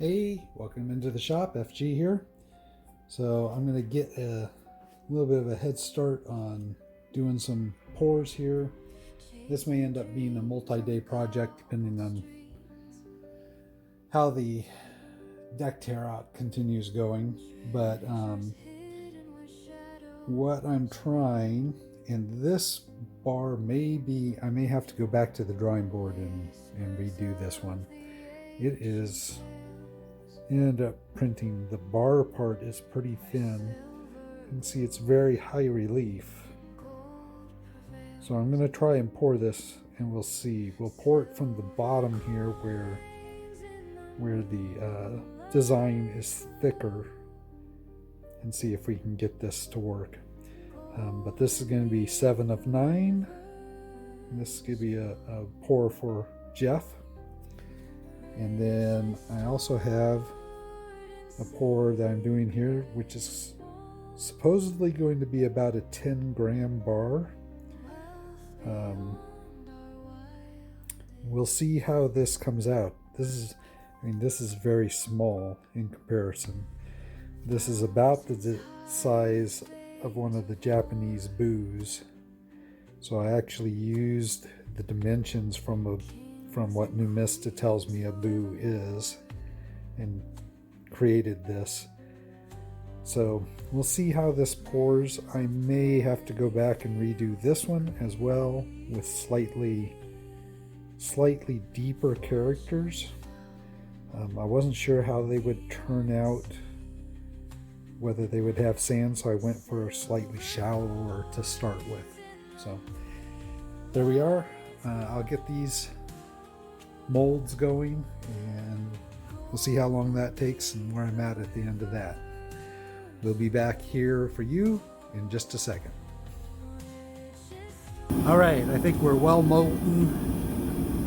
Hey, welcome into the shop. FG here. So I'm going to get a little bit of a head start on doing some pours here. This may end up being a multi-day project depending on how the deck tear out continues going. But what I'm trying, and this bar may be, I may have to go back to the drawing board and redo this one. It is, ended up printing, the bar part is pretty thin. You can see it's very high relief. So I'm going to try and pour this and we'll see. We'll pour it from the bottom here where the design is thicker and see if we can get this to work. But this is going to be 7 of 9. And this is going to be a pour for Jeff. And then I also have a pour that I'm doing here, which is supposedly going to be about a 10-gram bar. We'll see how this comes out. This is very small in comparison. This is about the size of one of the Japanese boos. So I actually used the dimensions from what Numista tells me a boo is and created this. So we'll see how this pours. I may have to go back and redo this one as well with slightly deeper characters. I wasn't sure how they would turn out, whether they would have sand, so I went for slightly shallower to start with. So there we are. I'll get these molds going and we'll see how long that takes and where I'm at the end of that. We'll be back here for you in just a second. All right, I think we're well molten.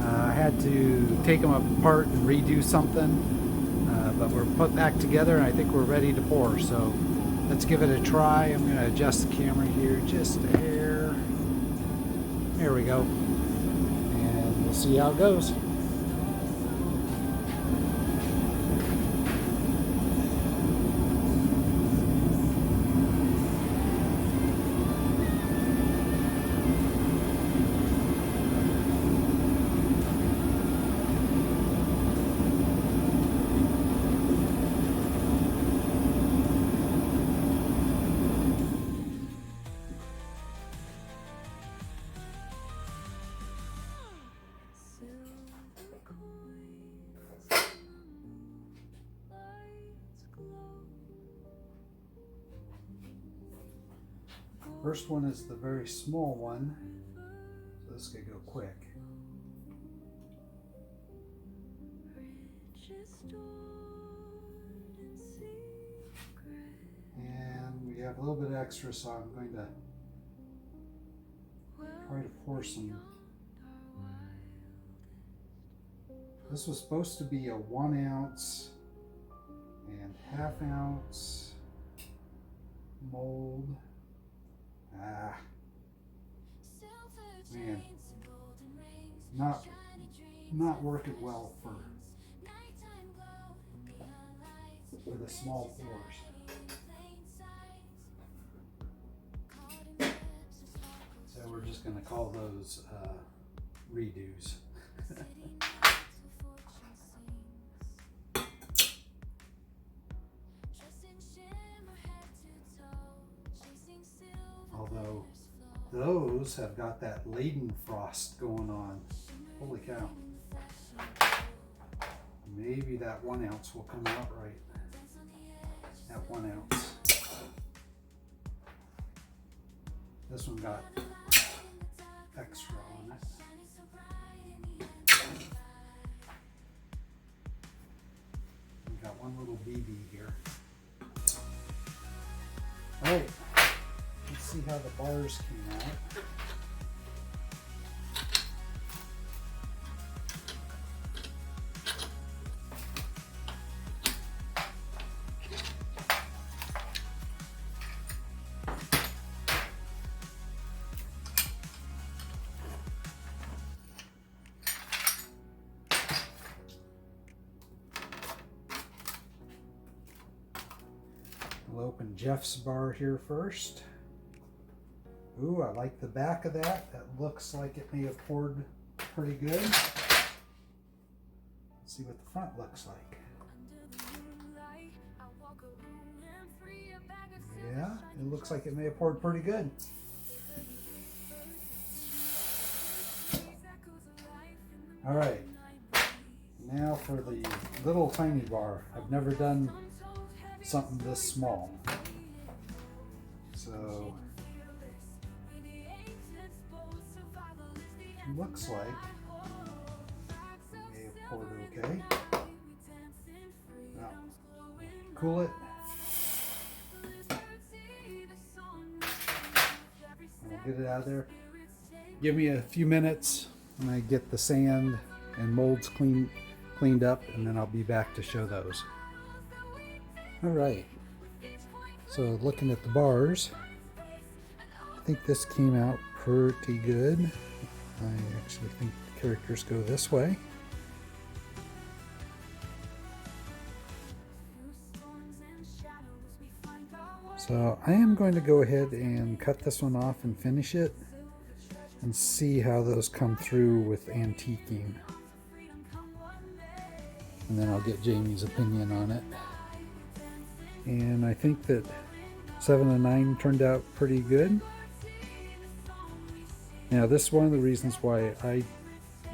I had to take them apart and redo something, but we're put back together and I think we're ready to pour. So let's give it a try. I'm going to adjust the camera here just a hair. There we go. And we'll see how it goes. First one is the very small one, so this could go quick. And we have a little bit extra, so I'm going to try to pour some. This was supposed to be a 1 ounce and 1/2 ounce mold. Man, not working well for the small pours. So we're just going to call those redos. Although those have got that Leidenfrost going on. Holy cow. Maybe that 1 ounce will come out right. That 1 ounce. This one got extra on it. We got one little BB here. All right. Let's see how the bars came out. We'll open Jeff's bar here first. Ooh, I like the back of that. That looks like it may have poured pretty good. Let's see what the front looks like. Yeah, it looks like it may have poured pretty good. All right, now for the little tiny bar. I've never done something this small. So it looks like it may have poured okay. Now, cool it. I'll get it out of there. Give me a few minutes when I get the sand and molds cleaned up, and then I'll be back to show those. All right, so looking at the bars, I think this came out pretty good. I actually think the characters go this way. So I am going to go ahead and cut this one off and finish it and see how those come through with antiquing. And then I'll get Jamie's opinion on it. And I think that 7 and 9 turned out pretty good. Now this is one of the reasons why I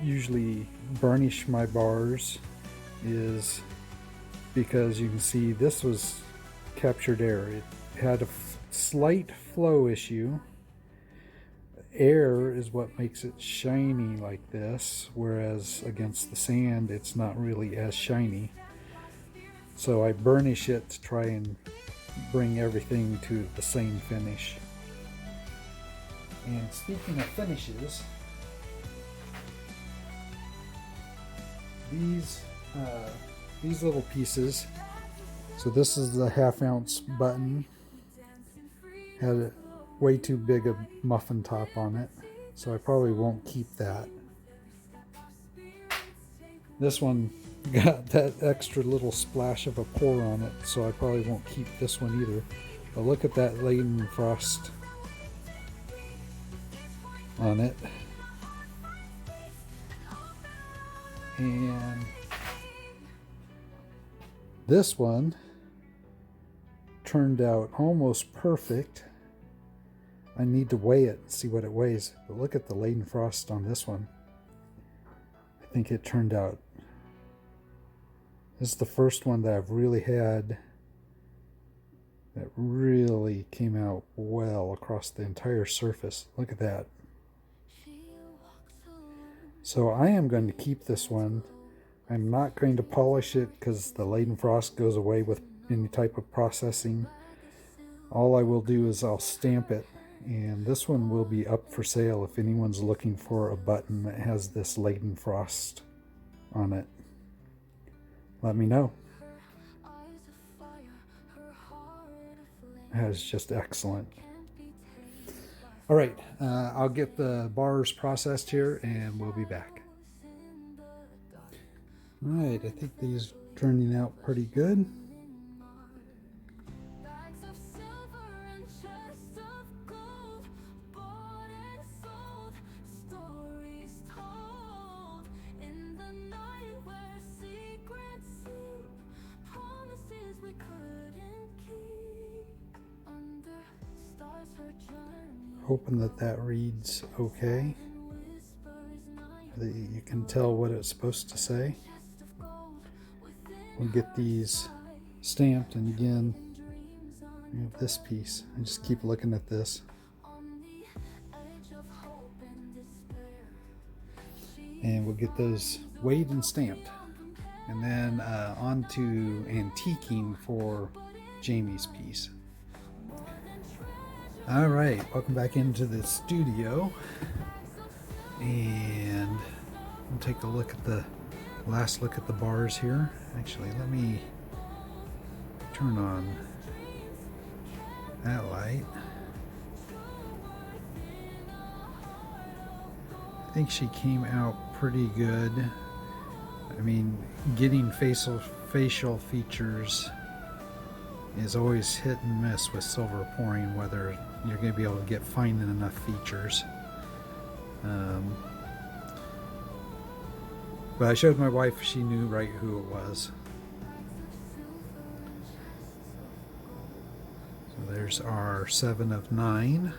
usually burnish my bars, is because you can see this was captured air. It had a slight flow issue. Air is what makes it shiny like this, whereas against the sand it's not really as shiny. So I burnish it to try and bring everything to the same finish. And speaking of finishes, these little pieces, so this is the 1/2 ounce button, had a way too big a muffin top on it, so I probably won't keep that. This one got that extra little splash of a pour on it, so I probably won't keep this one either. But look at that Leidenfrost on it. And this one turned out almost perfect. I need to weigh it and see what it weighs. But look at the Leidenfrost on this one. I think it turned out. This is the first one that I've really had that really came out well across the entire surface. Look at that. So I am going to keep this one. I'm not going to polish it because the Leidenfrost goes away with any type of processing. All I will do is I'll stamp it, and this one will be up for sale if anyone's looking for a button that has this Leidenfrost on it. Let me know. That is just excellent. All right, I'll get the bars processed here and we'll be back. All right, I think these are turning out pretty good. Hoping that that reads okay, that you can tell what it's supposed to say. We'll get these stamped, and again, we have this piece. I just keep looking at this. And we'll get those weighed and stamped. And then on to antiquing for Jamie's piece. All right, welcome back into the studio, and we'll take a look at the last look at the bars here. Actually, let me turn on that light. I think she came out pretty good. I mean, getting facial features is always hit and miss with silver pouring, whether you're going to be able to get finding enough features. But I showed my wife, she knew right who it was. So there's our 7 of 9.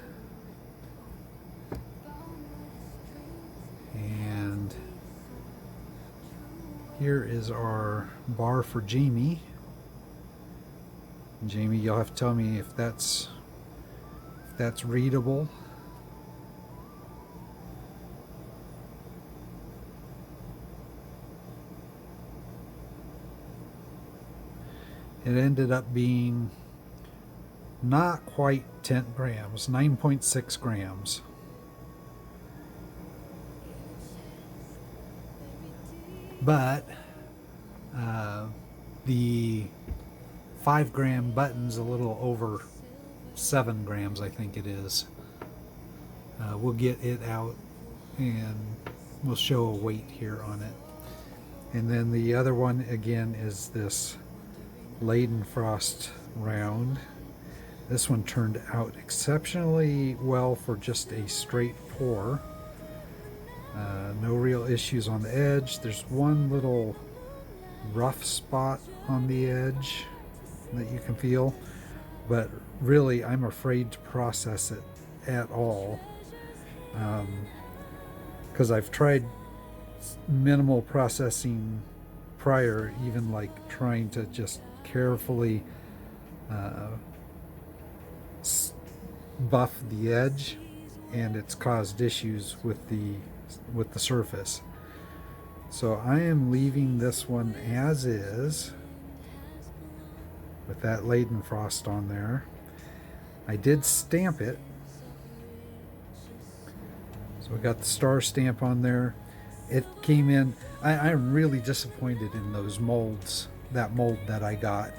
And here is our bar for Jamie. Jamie, you'll have to tell me if that's readable. It ended up being not quite 10 grams, 9.6 grams. But the 5-gram button's a little over 7 grams, I think it is. We'll get it out and we'll show a weight here on it. And then the other one again is this Leidenfrost round. This one turned out exceptionally well for just a straight pour. No real issues on the edge. There's one little rough spot on the edge that you can feel, but really I'm afraid to process it at all, because I've tried minimal processing prior, even like trying to just carefully buff the edge, and it's caused issues with the surface. So I am leaving this one as is with that Leidenfrost on there. I did stamp it, so we got the star stamp on there. It came in, I'm really disappointed in those molds, that mold that I got.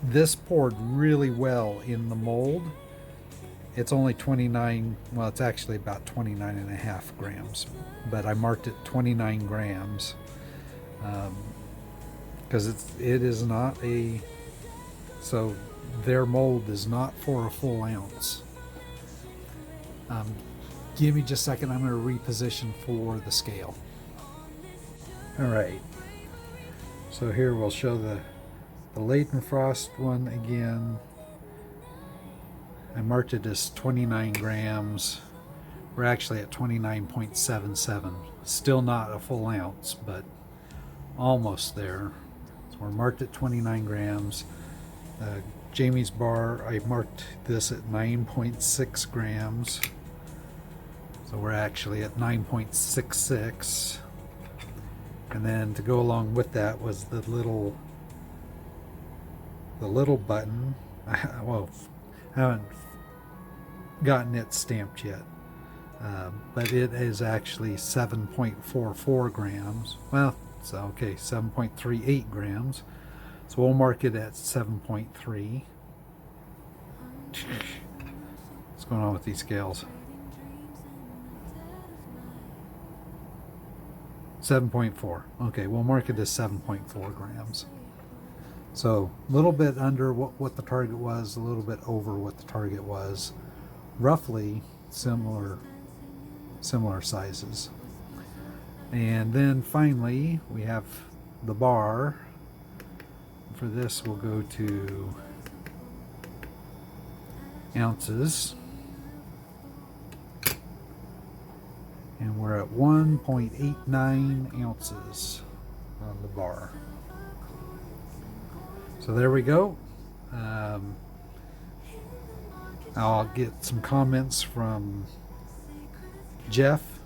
This poured really well in the mold. It's only 29, well, it's actually about 29.5 grams, but I marked it 29 grams because it is not a, so their mold is not for a full ounce. Give me just a second, I'm going to reposition for the scale. All right, so here we'll show the Leidenfrost one again. I marked it as 29 grams. We're actually at 29.77. Still not a full ounce, but almost there. So we're marked at 29 grams. Jamie's bar, I marked this at 9.6 grams. So we're actually at 9.66. And then to go along with that was the little button. Well, I haven't gotten it stamped yet, but it is actually 7.44 grams. Well, so okay, 7.38 grams. So we'll mark it at 7.3. What's going on with these scales? 7.4. Okay, we'll mark it as 7.4 grams. So a little bit under what the target was, a little bit over what the target was. Roughly similar sizes. And then finally we have the bar. For this we'll go to ounces. And we're at 1.89 ounces on the bar. So there we go. I'll get some comments from Jeff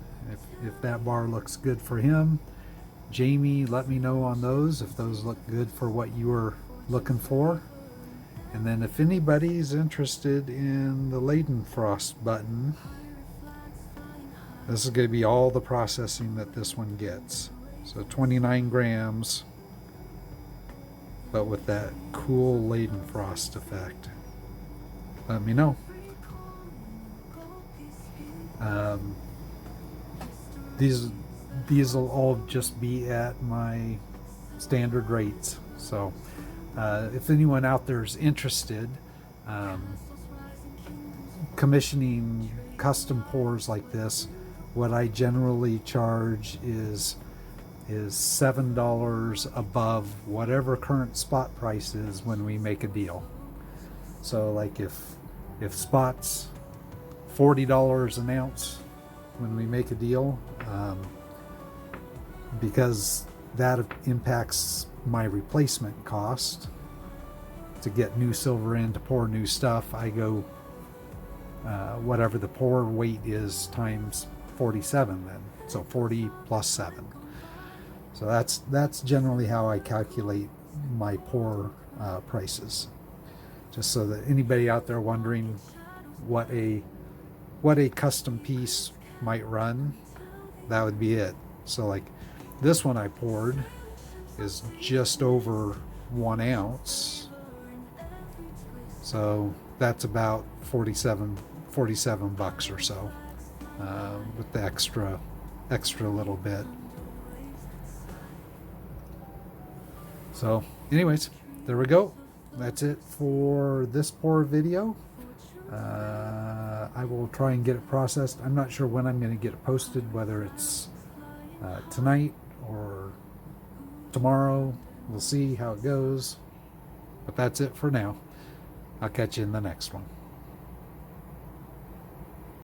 if that bar looks good for him. Jamie, let me know on those if those look good for what you were looking for. And then if anybody's interested in the Leidenfrost button, this is going to be all the processing that this one gets. So 29 grams, but with that cool Leidenfrost effect. Let me know. These will all just be at my standard rates. So If anyone out there is interested, um, commissioning custom pours like this, what I generally charge is $7 above whatever current spot price is when we make a deal. So like if spot's $40 an ounce when we make a deal, because that impacts my replacement cost to get new silver in to pour new stuff, I go whatever the pour weight is times 47 then, so 40 plus 7. So that's generally how I calculate my pour prices, just so that anybody out there wondering what a custom piece might run, that would be it. So like this one I poured is just over 1 ounce, so that's about 47 bucks or so, with the extra little bit. So anyways, there we go. That's it for this pour video. I will try and get it processed. I'm not sure when I'm going to get it posted, whether it's tonight or tomorrow. We'll see how it goes. But that's it for now. I'll catch you in the next one.